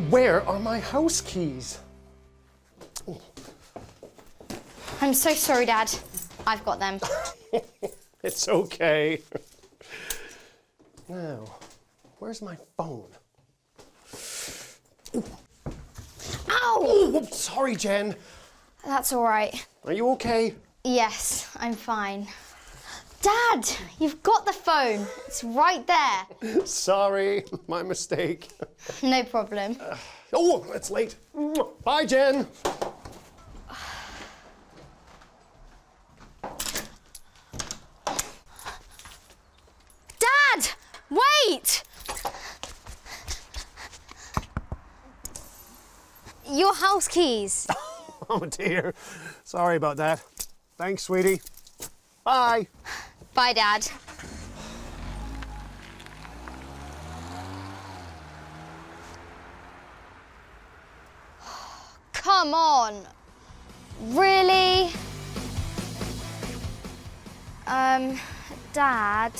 Where are my house keys? I'm so sorry, Dad. I've got them. It's okay. Now, where's my phone? Ow! Oh, sorry, Jen. That's all right. Are you okay? Yes, I'm fine. Dad, you've got the phone. It's right there. Sorry, my mistake. No problem. Oh, it's late. Bye, Jen. Dad, wait! Your house keys. Oh, dear. Sorry about that. Thanks, sweetie. Bye. Bye, Dad. Come on. Really? Dad,